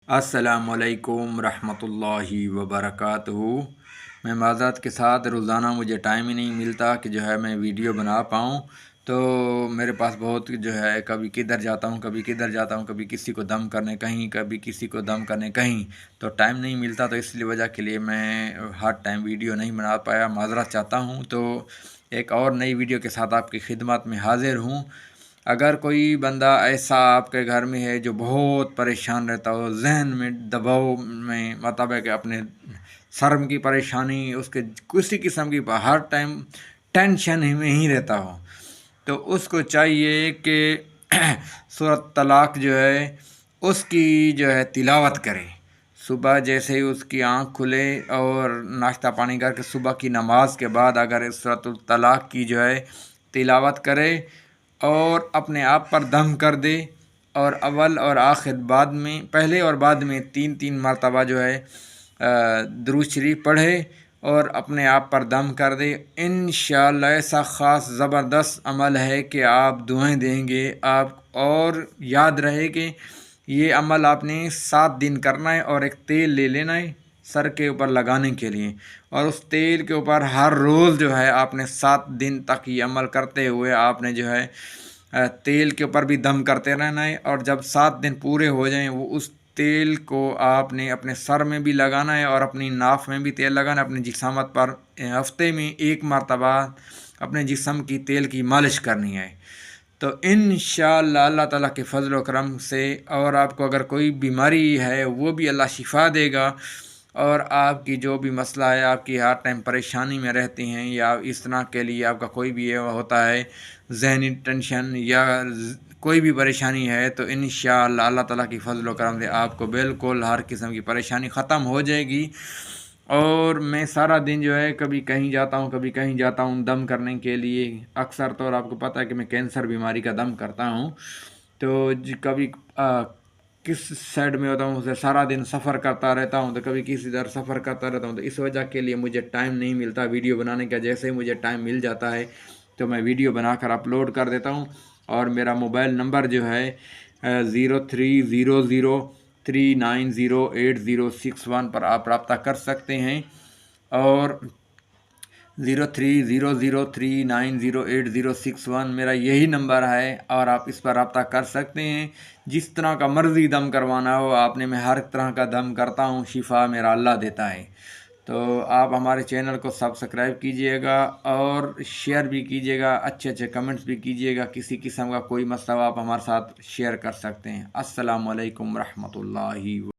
السلام علیکم ورحمۃ اللہ وبرکاتہ۔ میں معذرت کے ساتھ روزانہ مجھے ٹائم ہی نہیں ملتا کہ جو ہے میں ویڈیو بنا پاؤں، تو میرے پاس بہت جو ہے کبھی کدھر جاتا ہوں کبھی کدھر جاتا ہوں، کبھی کسی کو دم کرنے کہیں، کبھی کسی کو دم کرنے کہیں، تو ٹائم نہیں ملتا، تو اس لیے وجہ کے لیے میں ہر ٹائم ویڈیو نہیں بنا پایا، معذرت چاہتا ہوں۔ تو ایک اور نئی ویڈیو کے ساتھ آپ کی خدمت میں حاضر ہوں۔ اگر کوئی بندہ ایسا آپ کے گھر میں ہے جو بہت پریشان رہتا ہو، ذہن میں دباؤ میں، مطلب ہے کہ اپنے سر کی پریشانی، اس کے کسی قسم کی ہر ٹائم ٹینشن میں ہی رہتا ہو، تو اس کو چاہیے کہ سورۃ طلاق جو ہے اس کی جو ہے تلاوت کرے۔ صبح جیسے ہی اس کی آنکھ کھلے اور ناشتہ پانی کر کے صبح کی نماز کے بعد اگر سورۃ الطلاق کی جو ہے تلاوت کرے اور اپنے آپ پر دم کر دے، اور اول اور آخر بعد میں، پہلے اور بعد میں 3 مرتبہ جو ہے درود شریف پڑھے اور اپنے آپ پر دم کر دے، انشاءاللہ ایسا خاص زبردست عمل ہے کہ آپ دعائیں دیں گے آپ۔ اور یاد رہے کہ یہ عمل آپ نے 7 دن کرنا ہے، اور ایک تیل لے لینا ہے سر کے اوپر لگانے کے لیے، اور اس تیل کے اوپر ہر روز جو ہے آپ نے 7 دن تک یہ عمل کرتے ہوئے آپ نے جو ہے تیل کے اوپر بھی دم کرتے رہنا ہے، اور جب 7 دن پورے ہو جائیں وہ اس تیل کو آپ نے اپنے سر میں بھی لگانا ہے اور اپنی ناف میں بھی تیل لگانا ہے، اپنی جسامت پر ہفتے میں 1 مرتبہ اپنے جسم کی تیل کی مالش کرنی ہے۔ تو انشاءاللہ اللہ تعالیٰ کے فضل و کرم سے، اور آپ کو اگر کوئی بیماری ہے وہ بھی اللہ شفا دے گا، اور آپ کی جو بھی مسئلہ ہے، آپ کی ہر ٹائم پریشانی میں رہتی ہیں، یا اس طرح کے لیے آپ کا کوئی بھی یہ ہوتا ہے ذہنی ٹینشن یا کوئی بھی پریشانی ہے، تو انشاءاللہ اللہ تعالیٰ کی فضل و کرم سے آپ کو بالکل ہر قسم کی پریشانی ختم ہو جائے گی۔ اور میں سارا دن جو ہے کبھی کہیں جاتا ہوں کبھی کہیں جاتا ہوں دم کرنے کے لیے، اکثر طور آپ کو پتہ ہے کہ میں کینسر بیماری کا دم کرتا ہوں، تو کبھی کس سائڈ میں ہوتا ہوں اسے سارا دن سفر کرتا رہتا ہوں، تو کبھی کسی طرح سفر کرتا رہتا ہوں، تو اس وجہ کے لیے مجھے ٹائم نہیں ملتا ویڈیو بنانے کا۔ جیسے ہی مجھے ٹائم مل جاتا ہے تو میں ویڈیو بنا کر اپلوڈ کر دیتا ہوں، اور میرا موبائل نمبر جو ہے 0300390861 پر آپ رابطہ کر سکتے ہیں، اور 0300390861 میرا یہی نمبر ہے، اور آپ اس پر رابطہ کر سکتے ہیں۔ جس طرح کا مرضی دم کروانا ہو آپ نے، میں ہر طرح کا دم کرتا ہوں، شفا میرا اللہ دیتا ہے۔ تو آپ ہمارے چینل کو سبسکرائب کیجئے گا اور شیئر بھی کیجئے گا، اچھے اچھے کمنٹس بھی کیجئے گا، کسی قسم کا کوئی مسئلہ آپ ہمارے ساتھ شیئر کر سکتے ہیں۔ السلام علیکم ورحمۃ اللہ